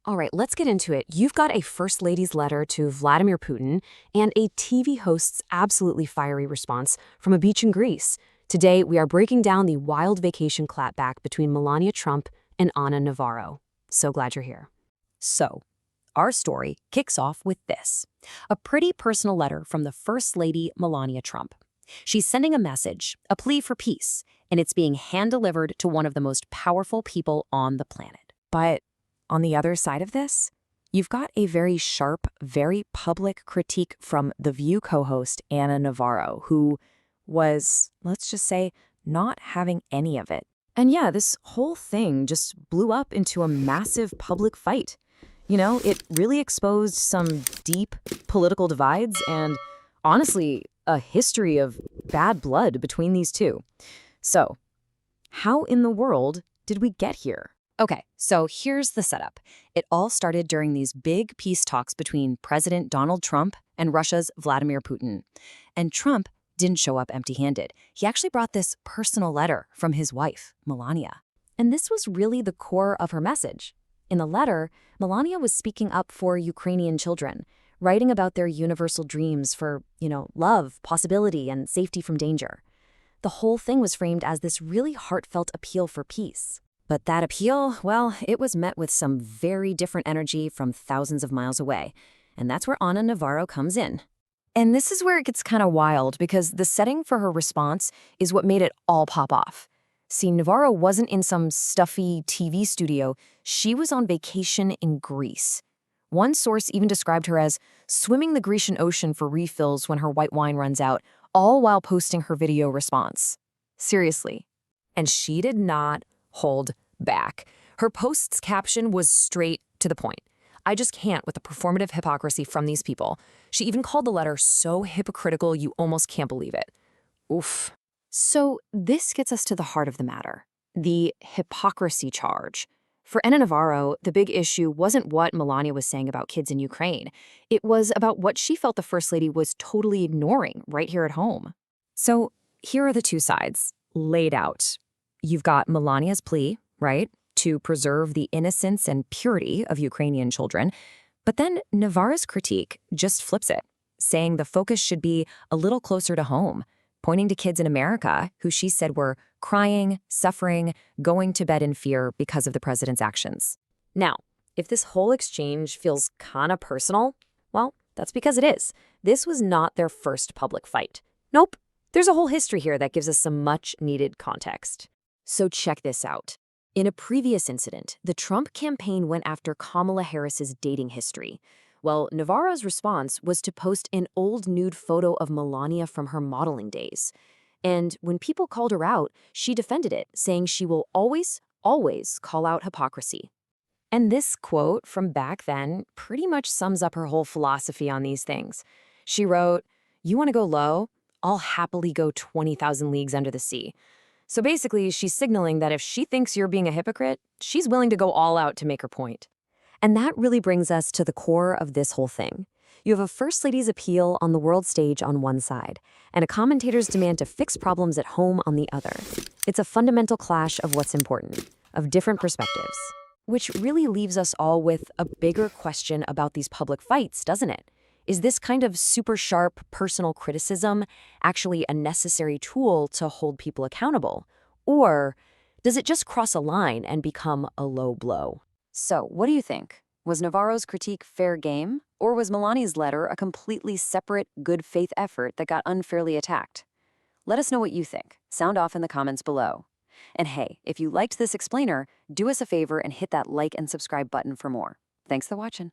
All right, let's get into it. You've got a First Lady's letter to Vladimir Putin and a TV host's absolutely fiery response from a beach in Greece. Today, we are breaking down the wild vacation clapback between Melania Trump and Navarro. So glad you're here. So, our story kicks off with this. A pretty personal letter from the First Lady Melania Trump. She's sending a message, a plea for peace, and it's being hand-delivered to one of the most powerful people on the planet. But on the other side of this, you've got a very sharp, very public critique from The View co-host Anna Navarro, who was, let's just say, not having any of it. And yeah, this whole thing just blew up into a massive public fight. You know, it really exposed some deep political divides and, honestly, a history of bad blood between these two. So, how in the world did we get here? Okay, so here's the setup. It all started during these big peace talks between President Donald Trump and Russia's Vladimir Putin. And Trump didn't show up empty-handed. He actually brought this personal letter from his wife, Melania. And this was really the core of her message. In the letter, Melania was speaking up for Ukrainian children, writing about their universal dreams for, love, possibility, and safety from danger. The whole thing was framed as this really heartfelt appeal for peace. But that appeal, well, it was met with some very different energy from thousands of miles away. And that's where Anna Navarro comes in. And this is where it gets kind of wild, because the setting for her response is what made it all pop off. See, Navarro wasn't in some stuffy TV studio. She was on vacation in Greece. One source even described her as swimming the Grecian ocean for refills when her white wine runs out, all while posting her video response. Seriously. And she did not hold back. Her post's caption was straight to the point. I just can't with the performative hypocrisy from these people. She even called the letter so hypocritical you almost can't believe it. Oof. So this gets us to the heart of the matter, the hypocrisy charge. For Anna Navarro, the big issue wasn't what Melania was saying about kids in Ukraine. It was about what she felt the First Lady was totally ignoring right here at home. So here are the two sides, laid out. You've got Melania's plea, right, to preserve the innocence and purity of Ukrainian children. But then Navarro's critique just flips it, saying the focus should be a little closer to home, pointing to kids in America who she said were crying, suffering, going to bed in fear because of the president's actions. Now, if this whole exchange feels kinda personal, well, that's because it is. This was not their first public fight. Nope, there's a whole history here that gives us some much-needed context. So check this out. In a previous incident, the Trump campaign went after Kamala Harris's dating history. Well, Navarro's response was to post an old nude photo of Melania from her modeling days. And when people called her out, she defended it, saying she will always, always call out hypocrisy. And this quote from back then pretty much sums up her whole philosophy on these things. She wrote, "You want to go low? I'll happily go 20,000 leagues under the sea." So basically, she's signaling that if she thinks you're being a hypocrite, she's willing to go all out to make her point. And that really brings us to the core of this whole thing. You have a First Lady's appeal on the world stage on one side, and a commentator's demand to fix problems at home on the other. It's a fundamental clash of what's important, of different perspectives. Which really leaves us all with a bigger question about these public fights, doesn't it? Is this kind of super sharp personal criticism actually a necessary tool to hold people accountable? Or does it just cross a line and become a low blow? So, what do you think? Was Navarro's critique fair game? Or was Melania's letter a completely separate, good faith effort that got unfairly attacked? Let us know what you think. Sound off in the comments below. And hey, if you liked this explainer, do us a favor and hit that like and subscribe button for more. Thanks for watching.